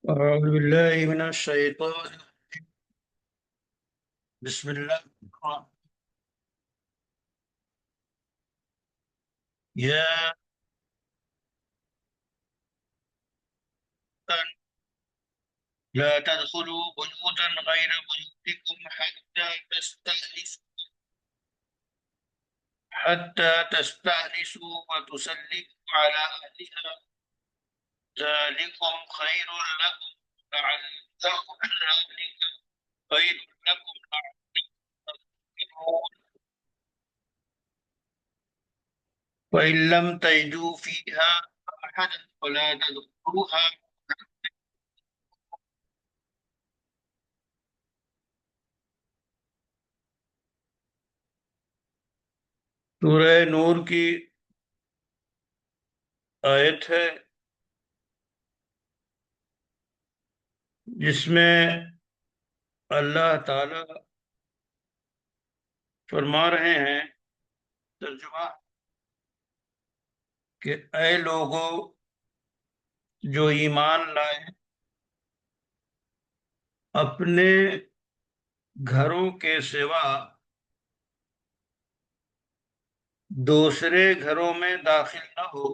أعوذ بالله من الشيطان. بسم الله الرحمن. يا أيها لا تدخلوا بيوتا غير بيوتكم حتى تستأنسوا وتسلموا على أهلها. ذلكم خير لكم لعلكم ذلك خير لكم تذكرون. وإن لم تجدوا فيها أحدا فلا تدخلوها. سورہ نور کی آیت ہے جس میں اللہ تعالی فرما رہے ہیں، ترجمہ، کہ اے لوگوں جو ایمان لائے، اپنے گھروں کے سوا دوسرے گھروں میں داخل نہ ہو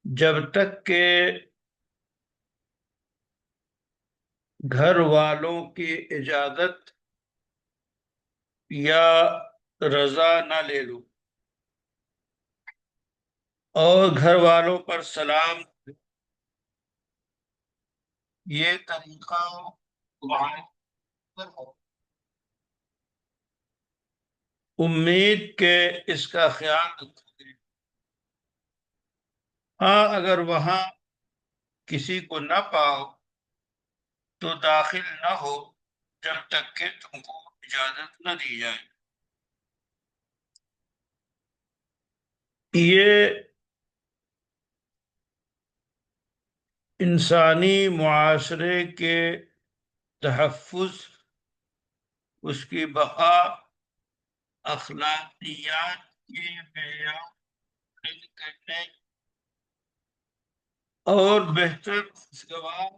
جب تک کہ گھر والوں کی اجازت یا رضا نہ لے لو، اور گھر والوں پر سلام. یہ طریقہ تمہارے پر ہو، امید کہ اس کا خیال رکھو گے. ہاں، اگر وہاں کسی کو نہ پاؤ تو داخل نہ ہو جب تک کہ تم کو اجازت نہ دی جائے. یہ انسانی معاشرے کے تحفظ، اس کی بقا، اخلاقیات کے معیار بلند کرنے اور بہتر خوشگوار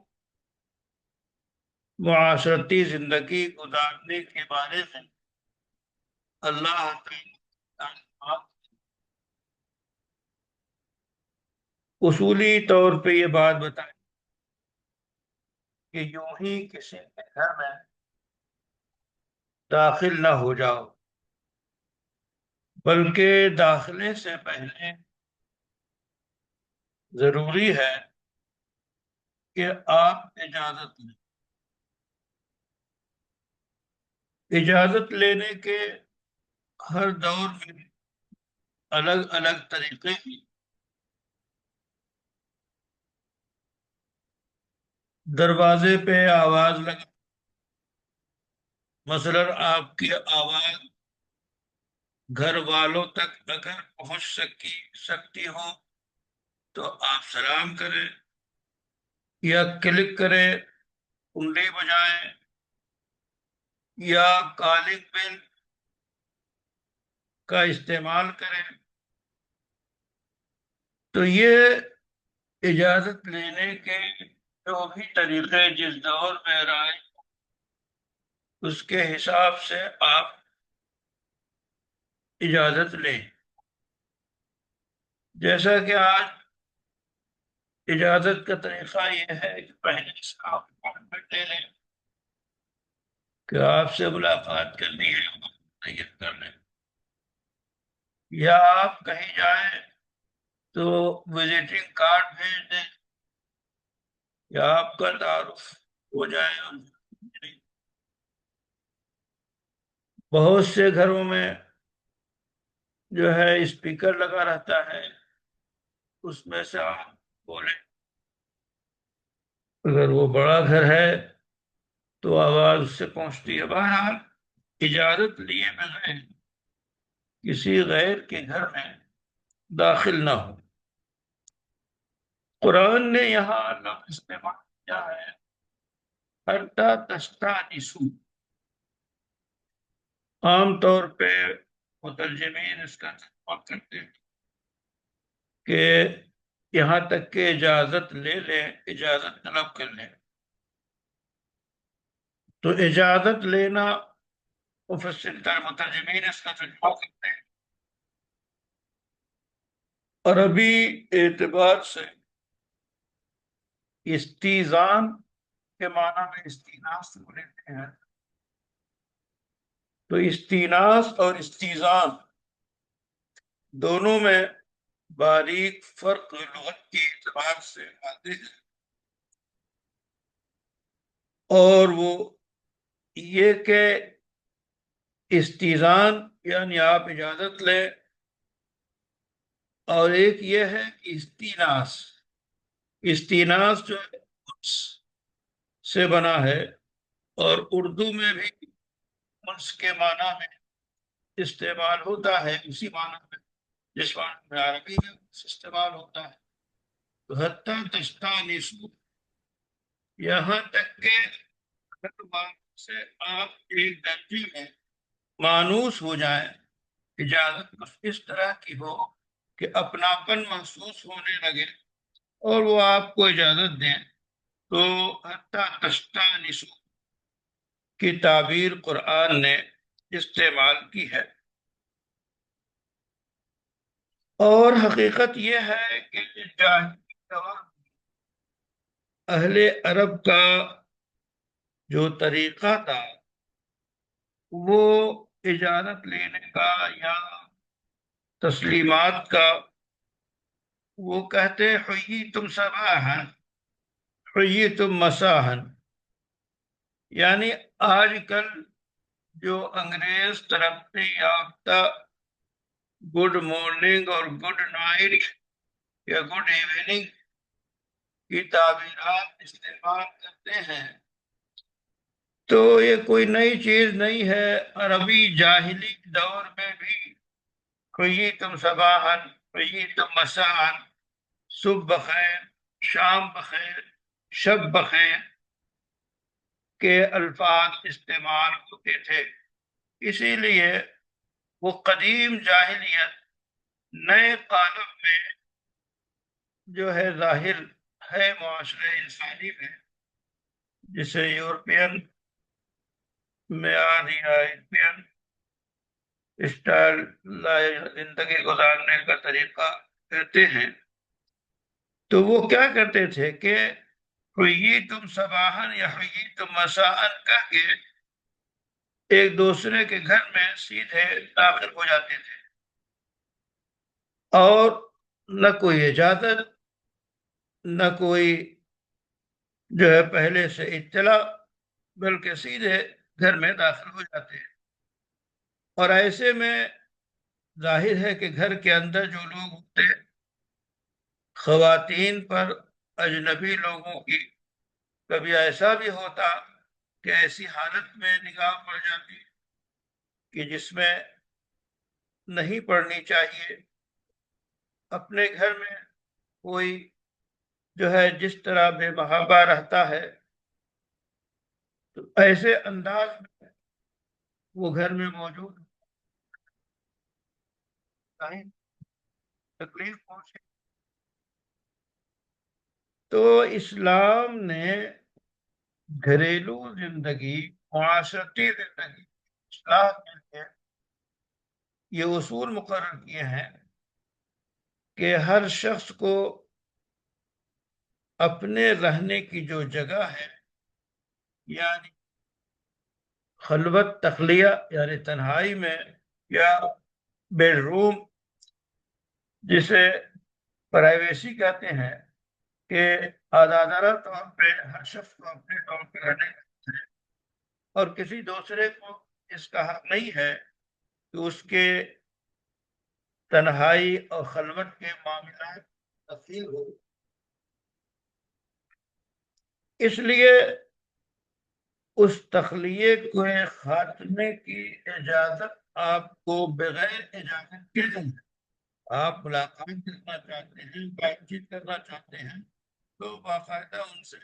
معاشرتی زندگی گزارنے کے بارے میں اللہ تعالیٰ اصولی طور پہ یہ بات بتائیں کہ یوں ہی کسی کے گھر میں داخل نہ ہو جاؤ، بلکہ داخلے سے پہلے ضروری ہے کہ آپ اجازت لیں. اجازت لینے کے ہر دور میں الگ الگ طریقے ہیں. دروازے پہ آواز لگا، مثلا آپ کی آواز گھر والوں تک اگر پہنچ سکتی ہو تو آپ سلام کریں، یا کلک کریں، کنڈی بجائیں، یا کالنگ بل کا استعمال کریں. تو یہ اجازت لینے کے جو بھی طریقے جس دور میں رائے اس کے حساب سے آپ اجازت لیں. جیسا کہ آج اجازت کا طریقہ یہ ہے کہ پہلے سے آپ اپائنٹمنٹ لے لیں کہ آپ سے ملاقات کرنی ہے، تیار کر لیں. یا آپ کہیں جائیں تو وزٹنگ کارڈ بھیج دیں، یا آپ کا تعارف ہو جائے. بہت سے گھروں میں جو ہے اسپیکر لگا رہتا ہے، اس میں سے آپ بولیں. اگر وہ بڑا گھر ہے تو آواز اس سے پہنچتی ہے. بہرحال اجازت لیے بغیر کسی غیر کے گھر میں داخل نہ ہو. قرآن نے یہاں لفظ استعمال کیا ہے، حتی تستانسوا. عام طور پہ مترجمین اس کا ترجمہ کرتے ہیں کہ یہاں تک کہ اجازت لے لیں، اجازت طلب کر لیں۔ تو اجازت لینا مفسر مترجمین اس کا ترجمہ کرتے ہیں عربی اعتبار سے۔ استیزان کے معنی میں استیناس کو لیتے ہیں، تو استیناس اور استیزان دونوں میں باریک فرق لغت کے اعتبار سے آتے ہیں، اور وہ یہ کہ استیزان یعنی آپ اجازت لیں، اور ایک یہ ہے کہ استیناس، استیناس جو ہے انس سے بنا ہے، اور اردو میں بھی انس کے معنی میں استعمال ہوتا ہے، اسی معنی میں جس معنی میں عربی میں انس استعمال ہوتا ہے۔ تو حتیٰ تستانسوا، یہاں تک کہ ہر بات سے آپ ایک درجے میں مانوس ہو جائیں، اجازت کچھ اس طرح کی ہو کہ اپناپن محسوس ہونے لگے اور وہ آپ کو اجازت دیں، تو حتیٰ تستانسوا کی تعبیر قرآن نے استعمال کی ہے۔ اور حقیقت یہ ہے کہ جاہلی دور اہل عرب کا جو طریقہ تھا وہ اجازت لینے کا یا تسلیمات کا، وہ کہتے حییتم صباحا حییتم مساحا، یعنی آج کل جو انگریز ترقی یافتہ گڈ مارننگ اور گڈ نائٹ یا گڈ ایوننگ کی تعبیرات استعمال کرتے ہیں، تو یہ کوئی نئی چیز نہیں ہے۔ عربی جاہلی دور میں بھی حییتم صباحا حییتم مساء، صبح بخیر، شام بخیر، شب بخیر کے الفاظ استعمال ہوتے تھے۔ اسی لیے وہ قدیم جاہلیت نئے قالب میں جو ہے ظاہر ہے معاشرے انسانی میں، جسے یورپین معیار یا یورپین اسٹائل زندگی گزارنے کا طریقہ کہتے ہیں۔ تو وہ کیا کرتے تھے کہ حییتم صباحا یا حییتم مساء کہہ کے ایک دوسرے کے گھر میں سیدھے داخل ہو جاتے تھے، اور نہ کوئی اجازت، نہ کوئی جو ہے پہلے سے اطلاع، بلکہ سیدھے گھر میں داخل ہو جاتے ہیں۔ اور ایسے میں ظاہر ہے کہ گھر کے اندر جو لوگ ہوتے، خواتین پر اجنبی لوگوں کی کبھی ایسا بھی ہوتا کہ ایسی حالت میں نگاہ پڑ جاتی کہ جس میں نہیں پڑھنی چاہیے۔ اپنے گھر میں کوئی جو ہے جس طرح بے محابہ رہتا ہے، تو ایسے انداز میں وہ گھر میں موجود کہیں تکلیف پہنچے۔ تو اسلام نے گھریلو زندگی، معاشرتی زندگی اصلاح کے لیے یہ اصول مقرر کیے ہیں کہ ہر شخص کو اپنے رہنے کی جو جگہ ہے، یعنی خلوت تخلیہ یعنی تنہائی میں، یا بیڈ روم جسے پرائیویسی کہتے ہیں، کہ آزادانہ طور پہ ہر شخص کو اپنے طور پہ رہنے کا ہے، اور کسی دوسرے کو اس کا حق نہیں ہے کہ اس کے تنہائی اور خلوت کے معاملات تفصیل ہو۔ اس لیے اس تخلیے کو خاتمے کی اجازت آپ کو بغیر اجازت کے نہیں ہے۔ آپ ملاقات کرنا چاہتے ہیں، بات چیت کرنا چاہتے ہیں، تو باقاعدہ ان سے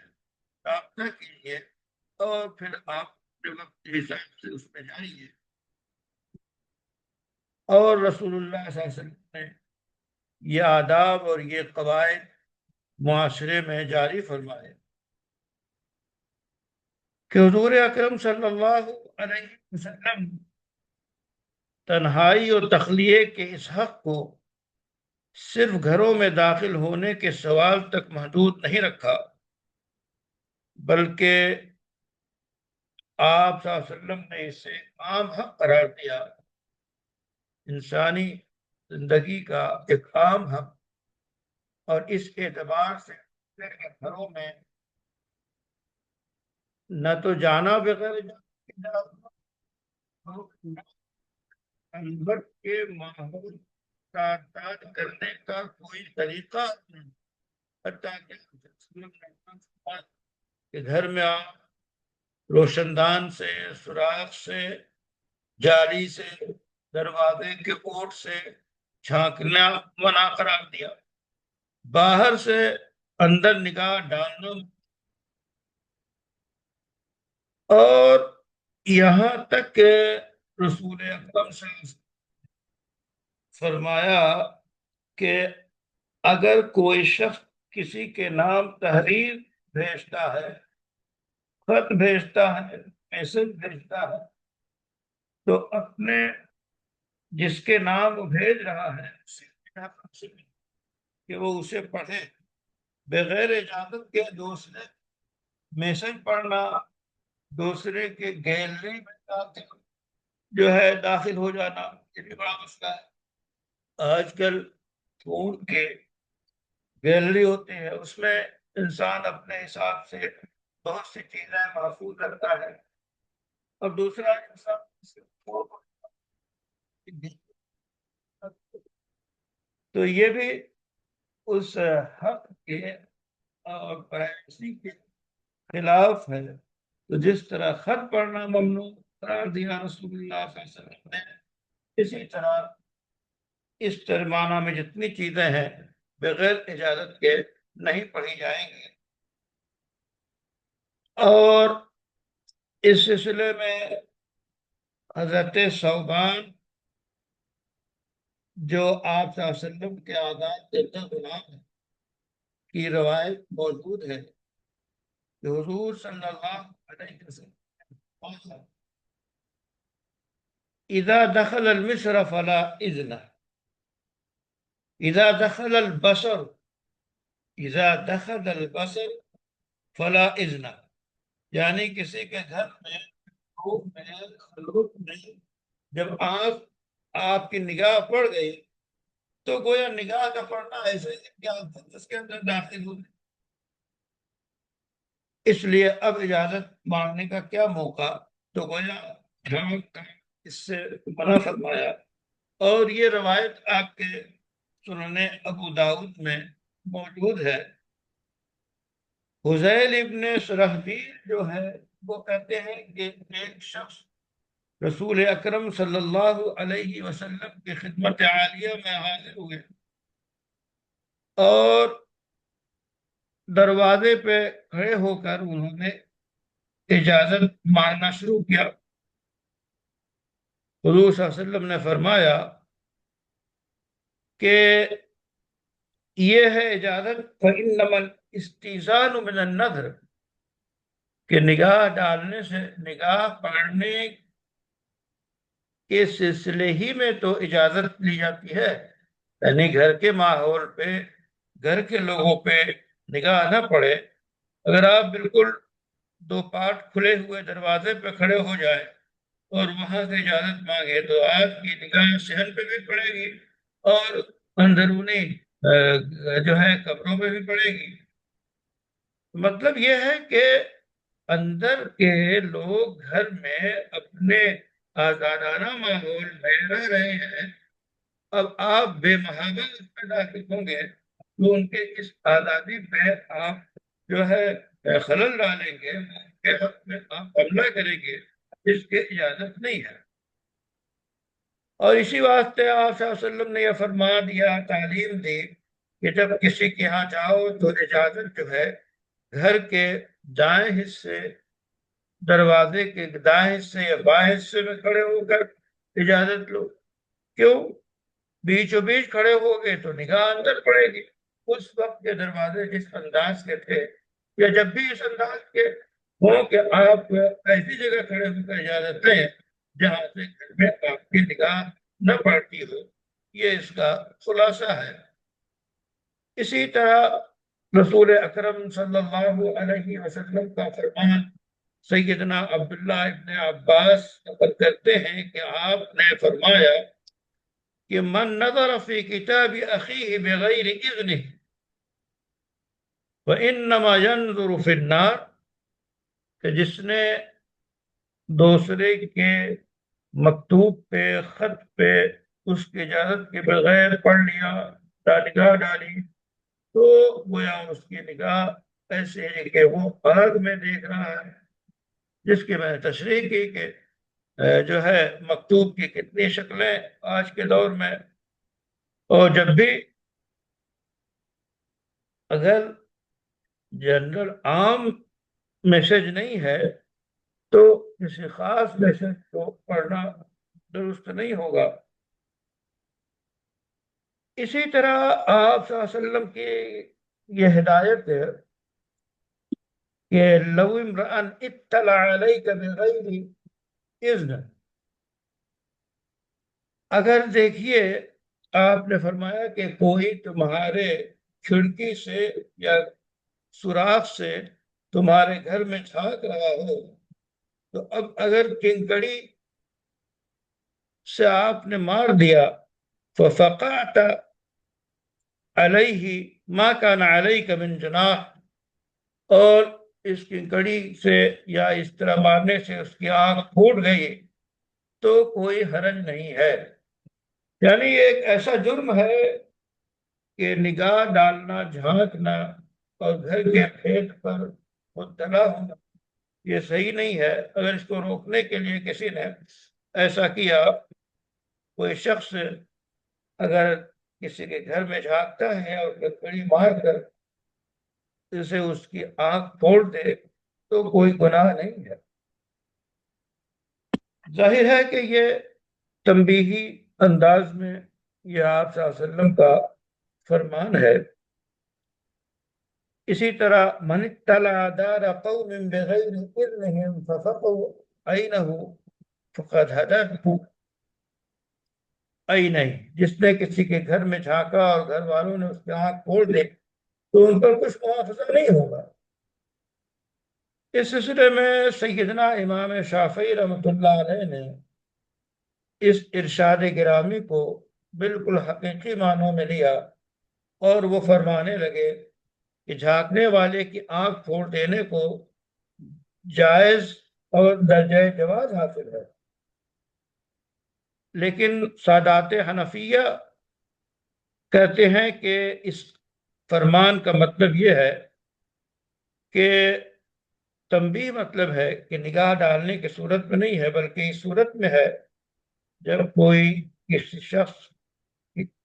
رابطہ کیجیے، اور پھر آپ اپنے وقت کے حساب سے اس میں جائیے۔ اور رسول اللہ صلی اللہ علیہ وسلم نے یہ آداب اور یہ قواعد معاشرے میں جاری فرمائے کہ حضور اکرم صلی اللہ علیہ وسلم تنہائی اور تخلیے کے اس حق کو صرف گھروں میں داخل ہونے کے سوال تک محدود نہیں رکھا، بلکہ آپ صلی اللہ علیہ وسلم نے اسے عام حق قرار دیا، انسانی زندگی کا ایک عام حق، اور اس اعتبار سے گھروں میں نہ تو جانا بغیر اجازت، اندر کے ماحول کا تعداد کرنے کا کوئی طریقہ نہیں، حتیٰ کہ گھر میں آپ روشن دان سے، سوراخ سے، جالی سے، دروازے کے اوٹ سے جھانکنا منع قرار دیا، باہر سے اندر نگاہ ڈالنا، اور یہاں تک کہ رسول اکرم صلی اللہ علیہ وسلم فرمایا کہ اگر کوئی شخص کسی کے نام تحریر بھیجتا ہے، خط بھیجتا ہے، میسج بھیجتا ہے، تو اپنے جس کے نام وہ بھیج رہا ہے کہ وہ اسے پڑھے، بغیر اجازت کے دوسرے میسج پڑھنا، دوسرے کے گیلری میں جو ہے داخل ہو جانا، یہ بھی بڑا مسئلہ ہے۔ آج کل فون کے گیلری ہوتی ہے، اس میں انسان اپنے حساب سے بہت سی چیزیں محفوظ کرتا ہے، اور دوسرا انسان تو یہ بھی اس حق کے اور پرائیویسی کے خلاف ہے۔ تو جس طرح خط پڑھنا ممنوع قرار دیا رسول اللہ صلی اللہ علیہ وسلم نے، اسی طرح اس ترمانہ میں جتنی چیزیں ہیں بغیر اجازت کے نہیں پڑھی جائیں گی۔ اور اس سلسلے میں حضرت ثوبان، جو آپ صلی اللہ علیہ وسلم کے آزاد کردہ غلام ہیں، کی روایت موجود ہے کہ حضور صلی اللہ علیہ وسلم اذا دخل المصر فلا اذن، اذا دخل البصر، اذا دخل البصر فلا اذن، یعنی کسی کے گھر میں، خلوت میں جب آپ کی نگاہ پڑ گئی تو گویا نگاہ کا پڑنا ایسے کیا اس کے اندر داخل ہو، اس لیے اب اجازت مانگنے کا کیا موقع، تو گویا اس سے منع فرمایا۔ اور یہ روایت آپ کے سنن ابو داؤد میں موجود ہے۔ حذیل ابن شرحبیل جو ہے، وہ کہتے ہیں کہ ایک شخص رسول اکرم صلی اللہ علیہ وسلم کی خدمت عالیہ میں حاضر ہوئے اور دروازے پہ کھڑے ہو کر انہوں نے اجازت مانگنا شروع کیا۔ حضور صلی اللہ علیہ وسلم نے فرمایا کہ یہ ہے اجازت، فَإِنَّمَا الْإِسْتِئْذَانُ مِنَ النَّذْرِ، کہ نگاہ ڈالنے سے، نگاہ پڑنے کے سلسلے ہی میں تو اجازت لی جاتی ہے، یعنی گھر کے ماحول پہ، گھر کے لوگوں پہ نگاہ نہ پڑے۔ اگر آپ بالکل دو پارٹ کھلے ہوئے دروازے پہ کھڑے ہو جائیں اور وہاں سے اجازت مانگے تو آپ کی نگاہ صحن پہ بھی پڑے گی اور اندرونی جو ہے کمروں میں بھی پڑے گی۔ مطلب یہ ہے کہ اندر کے لوگ گھر میں اپنے آزادانہ ماحول میں رہ رہے ہیں، اب آپ بے محابہ اس میں داخل ہوں گے تو ان کے اس آزادی پہ آپ جو ہے خلل ڈالیں گے، ان کے حق میں آپ حملہ کریں گے، اس کی اجازت نہیں ہے۔ اور اسی واسطے آپ صلی اللہ علیہ وسلم نے یہ فرما دیا، تعلیم دی کہ جب کسی کے ہاں جاؤ تو اجازت جو ہے گھر کے دائیں حصے، دروازے کے دائیں حصے یا بائیں حصے میں کھڑے ہو کر اجازت لو۔ کیوں؟ بیچوں بیچ کھڑے ہو گئے تو نگاہ اندر پڑے گی، اس وقت کے دروازے جس انداز کے تھے، یا جب بھی اس انداز کے ہوں کہ آپ ایسی جگہ کھڑے ہو کر اجازت دیں جہاں سے گھر میں آپ کی نگاہ نہ پڑتی ہو، یہ اس کا خلاصہ ہے۔ اسی طرح رسول اکرم صلی اللہ علیہ وسلم کا فرمان سیدنا عبداللہ ابن عباس نقل کرتے ہیں کہ آپ نے فرمایا کہ من نظر فی کتاب اخیہ بغیر اذنہ وانما ينظر فی النار، کہ جس نے دوسرے کے مکتوب پہ، خط پہ اس کی اجازت کے بغیر پڑھ لیا، نگاہ ڈالی، تو گویا اس کی نگاہ ایسے ہے کہ وہ آگ میں دیکھ رہا ہے، جس کی میں نے تشریح کی کہ جو ہے مکتوب کی کتنی شکلیں آج کے دور میں، اور جب بھی اگر جنرل عام میسج نہیں ہے تو کسی خاص میسج کو پڑھنا درست نہیں ہوگا۔ اسی طرح آپ صلی اللہ علیہ وسلم کی یہ ہدایت ہے کہ لو امرأن اطلع علیک بغیر اذن، اگر دیکھیے آپ نے فرمایا کہ کوئی تمہارے کھڑکی سے یا سوراخ سے تمہارے گھر میں جھانک رہا ہو، تو اب اگر کنکڑی سے آپ نے مار دیا ففقعت علیہ ما کان علیک من جناح، اور اس کنکڑی سے یا اس طرح مارنے سے اس کی آنکھ پھوٹ گئی تو کوئی حرج نہیں ہے۔ یعنی یہ ایک ایسا جرم ہے کہ نگاہ ڈالنا، جھانکنا اور گھر کے بھید پر مطلع ہونا یہ صحیح نہیں ہے۔ اگر اس کو روکنے کے لیے کسی نے ایسا کیا، کوئی شخص اگر کسی کے گھر میں جھانکتا ہے اور کنکڑی مار کر اسے اس کی آنکھ پھوڑ دے تو کوئی گناہ نہیں ہے۔ ظاہر ہے کہ یہ تنبیہی انداز میں یہ آپ صلی اللہ علیہ وسلم کا فرمان ہے۔ اسی طرح من اطلع دار قوم بغیر اذنهم ففقوا عینہ فقد ہدته عینہ، جس نے کسی کے گھر میں جھانکا اور گھر والوں نے اس کی آنکھ پھوڑ دی تو ان پر کچھ معاوضہ نہیں ہوگا۔ اس سلسلے میں سیدنا امام شافعی رحمۃ اللہ علیہ نے اس ارشاد گرامی کو بالکل حقیقی معنوں میں لیا اور وہ فرمانے لگے کہ جھانکنے والے کی آنکھ پھوڑ دینے کو جائز اور درجہ جواز حاصل ہے، لیکن سادات حنفیہ کہتے ہیں کہ اس فرمان کا مطلب یہ ہے کہ تنبیہ مطلب ہے کہ نگاہ ڈالنے کی صورت میں نہیں ہے، بلکہ اس صورت میں ہے جب کوئی کسی شخص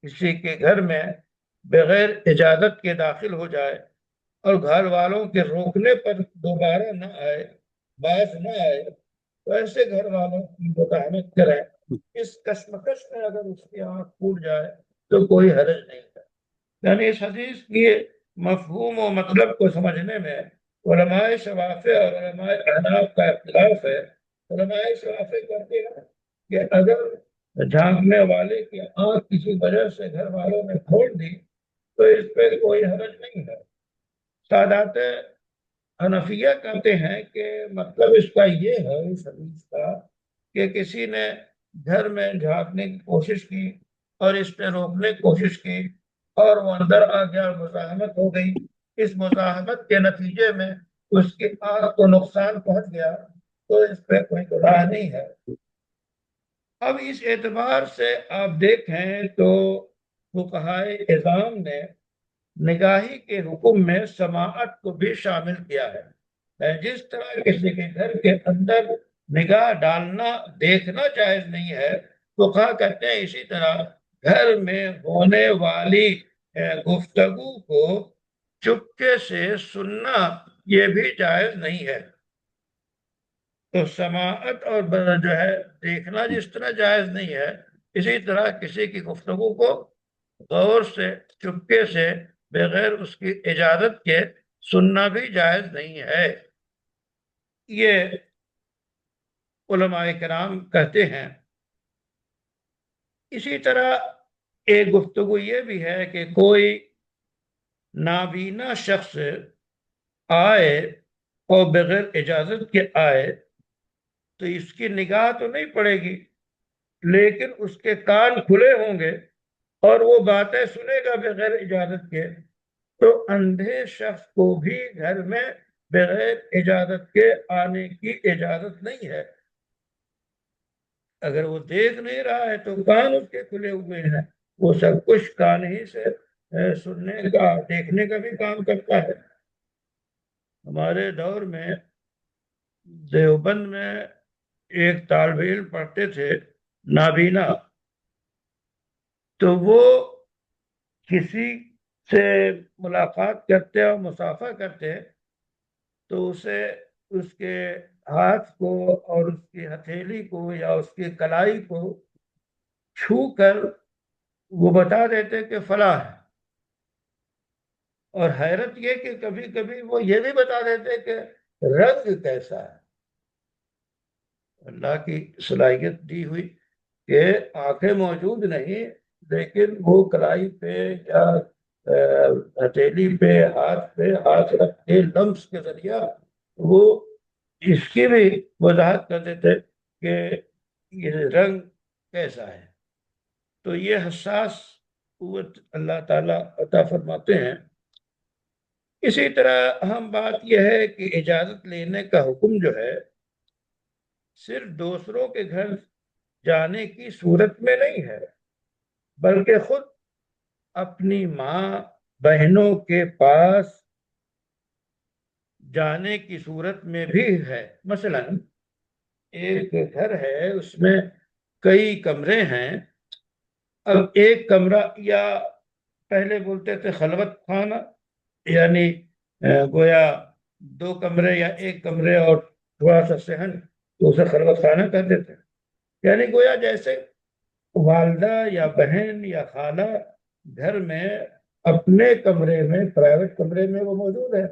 کسی کے گھر میں بغیر اجازت کے داخل ہو جائے اور گھر والوں کے روکنے پر دوبارہ نہ آئے، باز نہ آئے، تو ایسے گھر والوں کی مزاحمت کریں، اس کشمکش میں اگر اس کی آنکھ پھوٹ جائے تو کوئی حرج نہیں ہے۔ یعنی اس حدیث کی مفہوم و مطلب کو سمجھنے میں علماء شوافع اور علماء احناف کا اختلاف ہے۔ علماء شوافع کہتے ہیں کہ اگر جھانکنے والے کی آنکھ کسی وجہ سے گھر والوں نے کھول دی تو اس پہ کوئی حرج نہیں ہے۔ سادات حنفیہ کہتے ہیں کہ مطلب اس کا یہ ہے اس حدیث کا کہ کسی نے گھر میں جھانکنے کی کوشش کی اور اس پہ روکنے کی کوشش کی اور وہ اندر آ گیا اور مزاحمت ہو گئی، اس مزاحمت کے نتیجے میں اس کی آنکھ کو نقصان پہنچ گیا تو اس پہ کوئی گناہ نہیں ہے۔ اب اس اعتبار سے آپ دیکھیں تو فقہائے اعظام نے نگاہی کے حکم میں سماعت کو بھی شامل کیا ہے۔ جس طرح کسی کے گھر کے اندر نگاہ ڈالنا، دیکھنا جائز نہیں ہے، فقہا کہتے ہیں اسی طرح گھر میں ہونے والی گفتگو کو چپکے سے سننا یہ بھی جائز نہیں ہے۔ تو سماعت اور جو ہے دیکھنا جس طرح جائز نہیں ہے، اسی طرح کسی کی گفتگو کو غور سے، چپکے سے بغیر اس کی اجازت کے سننا بھی جائز نہیں ہے۔ یہ علماء کرام کہتے ہیں۔ اسی طرح ایک گفتگو یہ بھی ہے کہ کوئی نابینا شخص آئے اور بغیر اجازت کے آئے تو اس کی نگاہ تو نہیں پڑے گی، لیکن اس کے کان کھلے ہوں گے اور وہ باتیں سنے گا بغیر اجازت کے۔ تو اندھے شخص کو بھی گھر میں بغیر اجازت کے آنے کی اجازت نہیں ہے۔ اگر وہ دیکھ نہیں رہا ہے تو کان اس کے کھلے ہوئے ہیں، وہ سب کچھ کان ہی سے سننے کا دیکھنے کا بھی کام کرتا ہے۔ ہمارے دور میں دیوبند میں ایک طالب علم پڑھتے تھے نابینا، تو وہ کسی سے ملاقات کرتے اور مصافحہ کرتے تو اسے اس کے ہاتھ کو اور اس کی ہتھیلی کو یا اس کی کلائی کو چھو کر وہ بتا دیتے کہ فلاں ہے۔ اور حیرت یہ کہ کبھی کبھی وہ یہ بھی بتا دیتے کہ رنگ کیسا ہے۔ اللہ کی صلاحیت دی ہوئی کہ آنکھیں موجود نہیں، لیکن وہ کلائی پہ یا ہتھیلی پہ ہاتھ رکھ کے لمس کے ذریعہ وہ اس کی بھی وضاحت کر دیتے کہ یہ رنگ کیسا ہے۔ تو یہ حساس قوت اللہ تعالیٰ عطا فرماتے ہیں۔ اسی طرح ہم بات یہ ہے کہ اجازت لینے کا حکم جو ہے صرف دوسروں کے گھر جانے کی صورت میں نہیں ہے، بلکہ خود اپنی ماں بہنوں کے پاس جانے کی صورت میں بھی ہے۔ مثلا ایک گھر ہے، اس میں کئی کمرے ہیں، اب ایک کمرہ یا پہلے بولتے تھے خلوت خانہ، یعنی گویا دو کمرے یا ایک کمرے اور تھوڑا سا صحن، تو اسے خلوت خانہ کہتے تھے۔ یعنی گویا جیسے والدہ یا بہن یا خالہ گھر میں اپنے کمرے میں پرائیویٹ کمرے میں وہ موجود ہے،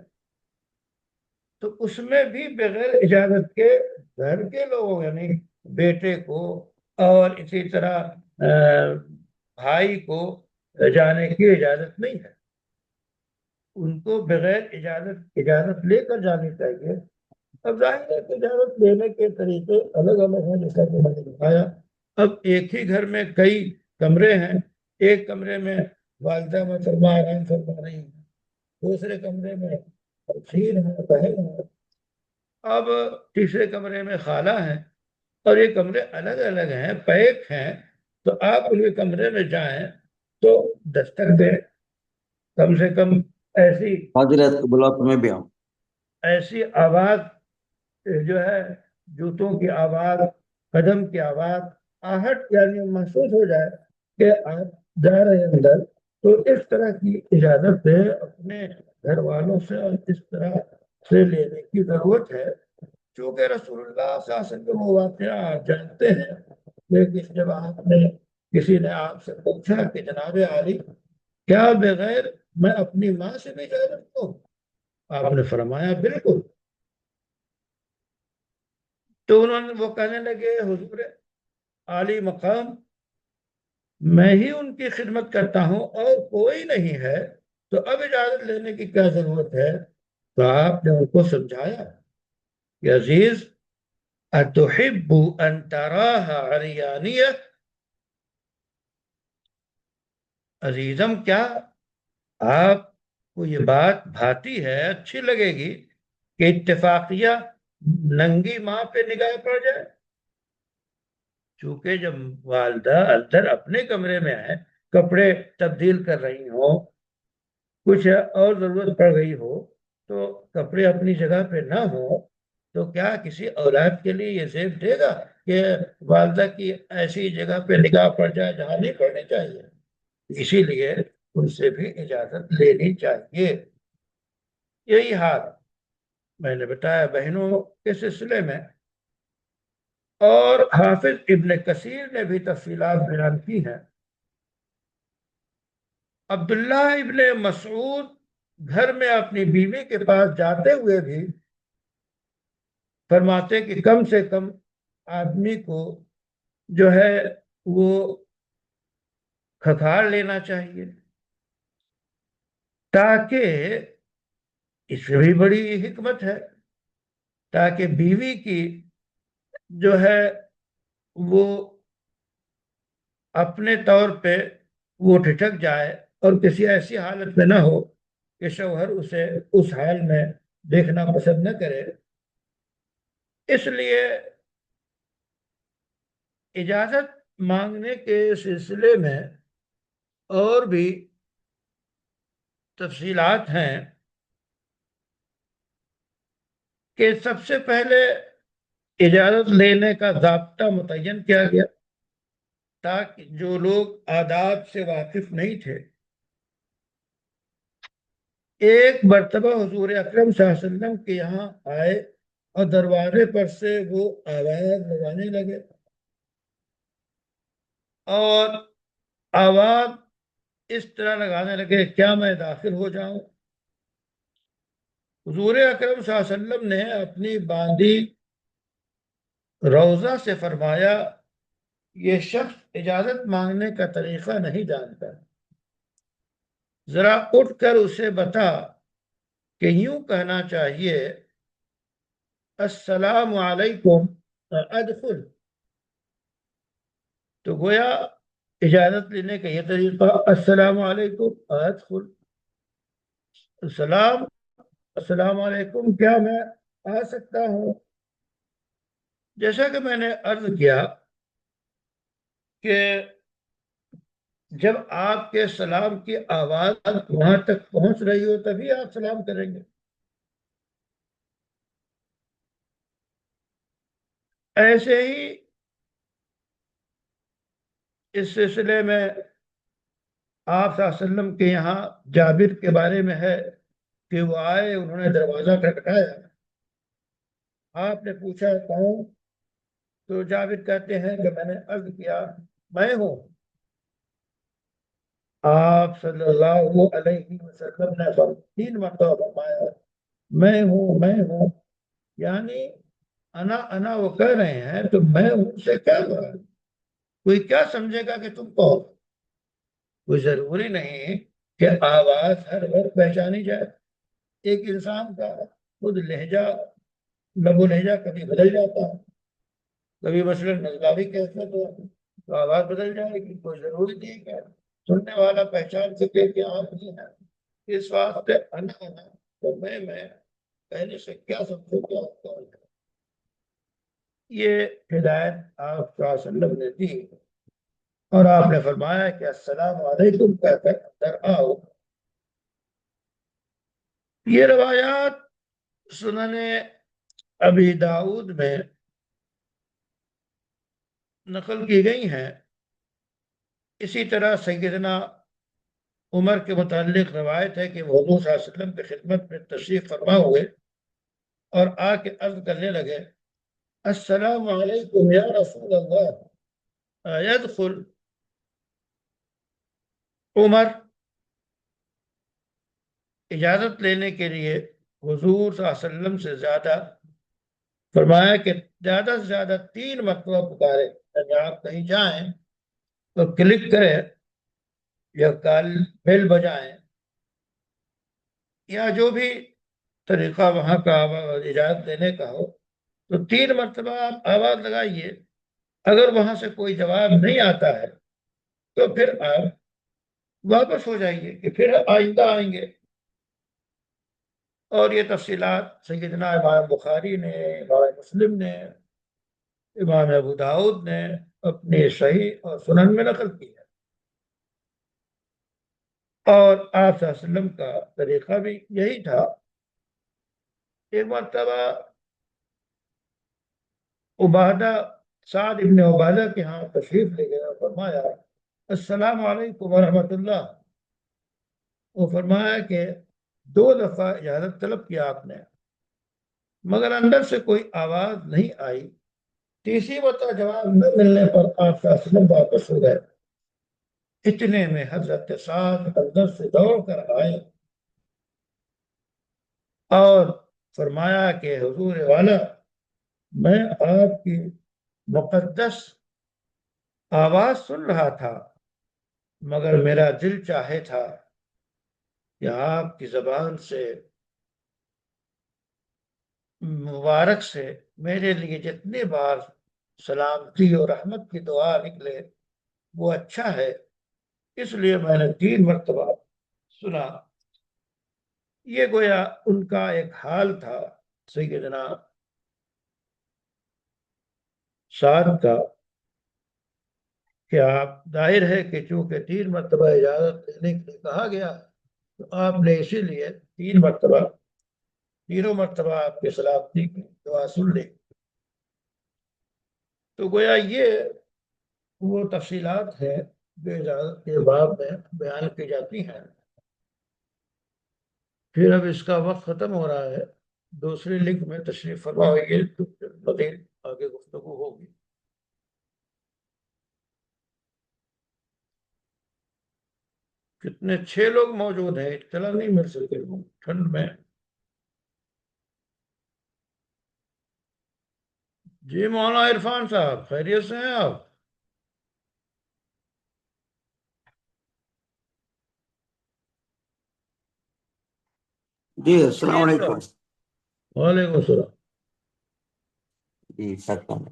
تو اس میں بھی بغیر اجازت کے گھر کے لوگوں یعنی بیٹے کو اور اسی طرح بھائی کو جانے کی اجازت نہیں ہے۔ ان کو بغیر اجازت لے کر جانی چاہیے۔ اب ظاہر ہے کہ اجازت لینے کے طریقے الگ الگ ہیں، جیسا کہ میں نے بتایا۔ اب ایک ہی گھر میں کئی کمرے ہیں، ایک کمرے میں والدہ محترمہ آرام فرما رہی ہیں، دوسرے کمرے میں خیر ہے، بہن ہے، اب تیسرے کمرے میں خالہ ہے، اور یہ کمرے الگ الگ ہیں، پیک ہیں۔ تو آپ ان کے کمرے میں جائیں تو دستک دیں، کم سے کم ایسی حضرت بلاک میں بھی ہوں۔ ایسی آواز جو ہے، جوتوں کی آواز، قدم کی آواز، آہٹ یعنی محسوس ہو جائے کہ آپ جا رہے ہیں اندر، تو اس طرح کی اجازت دیں اپنے گھر والوں سے، اور اس طرح سے لینے کی ضرورت ہے۔ چونکہ رسول اللہ صلی اللہ علیہ وسلم وہ واقعہ آپ جانتے ہیں، لیکن جب کسی نے آپ سے پوچھا کہ جناب عالی کیا بغیر میں اپنی ماں سے بھی اجازت دوں؟ آپ نے فرمایا بالکل۔ تو وہ کہنے لگے حضور عالی مقام، میں ہی ان کی خدمت کرتا ہوں اور کوئی نہیں ہے، تو اب اجازت لینے کی کیا ضرورت ہے؟ تو آپ نے ان کو سمجھایا کہ عزیز اتحب ان تراها عریانیہ، عزیزم کیا آپ کو یہ بات بھاتی ہے، اچھی لگے گی کہ اتفاقیہ ننگی ماں پہ نگاہ پڑ جائے؟ چونکہ جب والدہ اندر اپنے کمرے میں ہے، کپڑے تبدیل کر رہی ہوں، کچھ اور ضرورت پڑ رہی ہو، تو کپڑے اپنی جگہ پہ نہ ہو تو کیا کسی اولاد کے لیے یہ زیب دے گا کہ والدہ کی ایسی جگہ پہ نگاہ پڑ جائے جہاں نہیں پڑنی چاہیے؟ اسی لیے ان سے بھی اجازت لینی چاہیے۔ یہی حال میں نے بتایا بہنوں کے سلسلے میں، اور حافظ ابن کثیر نے بھی تفصیلات بیان کی ہیں۔ عبداللہ ابن مسعود گھر میں اپنی بیوی کے پاس جاتے ہوئے بھی فرماتے کہ کم سے کم آدمی کو جو ہے وہ کھکھاڑ لینا چاہیے، تاکہ اس میں بھی بڑی حکمت ہے، تاکہ بیوی کی جو ہے وہ اپنے طور پہ وہ ٹھٹک جائے اور کسی ایسی حالت میں نہ ہو کہ شوہر اسے اس حال میں دیکھنا پسند نہ کرے۔ اس لیے اجازت مانگنے کے سلسلے میں اور بھی تفصیلات ہیں کہ سب سے پہلے اجازت لینے کا ضابطہ متعین کیا گیا تاکہ جو لوگ آداب سے واقف نہیں تھے، ایک مرتبہ حضور اکرم صلی اللہ علیہ وسلم کے یہاں آئے اور دروازے پر سے وہ آواز لگانے لگے، اور آواز اس طرح لگانے لگے کیا میں داخل ہو جاؤں؟ حضور اکرم صلی اللہ علیہ وسلم نے اپنی باندی روضہ سے فرمایا یہ شخص اجازت مانگنے کا طریقہ نہیں جانتا، ذرا اٹھ کر اسے بتا کہ یوں کہنا چاہیے السلام علیکم ادخل۔ تو گویا اجازت لینے کا یہ طریقہ السلام علیکم ادخل، السلام علیکم کیا میں آ سکتا ہوں؟ جیسا کہ میں نے عرض کیا کہ جب آپ کے سلام کی آواز وہاں تک پہنچ رہی ہو تبھی آپ سلام کریں گے۔ ایسے ہی اس سلسلے میں آپ صلی اللہ علیہ وسلم کے یہاں جابر کے بارے میں ہے کہ وہ آئے، انہوں نے دروازہ کھٹکھٹایا، آپ نے پوچھا کون؟ تو جابر کہتے ہیں کہ میں نے عرض کیا میں ہوں۔ آپ صلی اللہ علیہ وسلم نے 3 مرتبہ فرمایا میں ہوں، یعنی انا وہ کہہ رہے ہیں تو میں ہوں سے کیا مراد؟ کوئی کیا سمجھے گا کہ تم کہو؟ کوئی ضروری نہیں کہ آواز ہر وقت پہچانی جائے۔ ایک انسان کا خود لہجہ، لب و لہجہ کبھی بدل جاتا ہے، کبھی مثلا نزلاوی کیفیت ہو تو آواز بدل جائے گی، کوئی ضروری نہیں کہ سننے والا پہچان سکے کہ آپ ہی ہیں۔ اس واسطے انا تو میں پہلے سے کیا سمجھو کہ آپ کون ہیں۔ یہ ہدایت آپ صلی اللہ علیہ وسلم نے دی اور آپ نے فرمایا کہ السلام علیکم کہہ کر اندر آؤ۔ یہ روایات سنن ابی داؤد میں نقل کی گئی ہیں۔ اسی طرح سیدنا عمر کے متعلق روایت ہے کہ وہ حضور صلی اللہ علیہ وسلم کی خدمت میں تشریف فرما ہوئے اور آ کے عرض کرنے لگے السلام علیکم یا رسول اللہ یدخل؟ عمر اجازت لینے کے لیے حضور صلی اللہ علیہ وسلم سے زیادہ فرمایا کہ زیادہ سے زیادہ 3 مرتبہ پکارے، یعنی آپ کہیں جائیں تو کلک کریں یا کال بیل بجائیں یا جو بھی طریقہ وہاں کا اجازت دینے کا ہو تو 3 مرتبہ آپ آواز لگائیے۔ اگر وہاں سے کوئی جواب نہیں آتا ہے تو پھر آپ واپس ہو جائیے کہ پھر آئندہ آئیں گے۔ اور یہ تفصیلات سیدنا امام بخاری نے، امام مسلم نے، امام ابو داؤد نے اپنے صحیح اور سنن میں نقل کی ہے، اور آپ صلی اللہ علیہ وسلم کا طریقہ بھی یہی تھا۔ ایک مرتبہ عبادہ سعد ابن عبادہ کے ہاں تشریف لے گئے اور فرمایا السلام علیکم ورحمۃ اللہ۔ وہ فرمایا کہ 2 دفعہ اجازت طلب کیا آپ نے مگر اندر سے کوئی آواز نہیں آئی، تیسری مرتبہ جواب نہ ملنے پر آپ صلی اللہ علیہ وسلم واپس ہو گئے۔ اتنے میں حضرت سعد اندر سے دوڑ کر آئے اور فرمایا کہ حضور والا، میں آپ کی مقدس آواز سن رہا تھا، مگر میرا دل چاہے تھا کہ آپ کی زبان سے مبارک سے میرے لیے جتنے بار سلامتی اور رحمت کی دعا نکلے وہ اچھا ہے، اس لیے میں نے 3 مرتبہ سنا۔ یہ گویا ان کا ایک حال تھا سیدنا سعد کا، کہ آپ ظاہر ہے کہ چونکہ 3 مرتبہ اجازت لینے کے لیے کہا گیا تو آپ نے اسی لیے 3 مرتبہ، تینوں مرتبہ آپ کے سلامتی کی دعا سن لی۔ تو گویا یہ وہ تفصیلات ہیں جو اجازت کے باب میں بیان کی جاتی ہیں۔ پھر اب اس کا وقت ختم ہو رہا ہے، دوسری لنک میں تشریف فرما ہوئیے تو مزید آگے گفتگو ہوگی۔ کتنے 6 لوگ موجود ہیں، اطلاع نہیں مل سکتے ٹھنڈ میں۔ جی مولانا عرفان صاحب، خیریت سے ہیں آپ؟ جی السلام علیکم۔ وعلیکم السلام۔ جی سکتا ہوں۔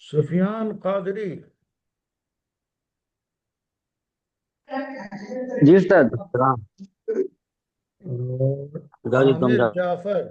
سفیان قادری جی استاد سلام۔ اور جی تم عامر جعفر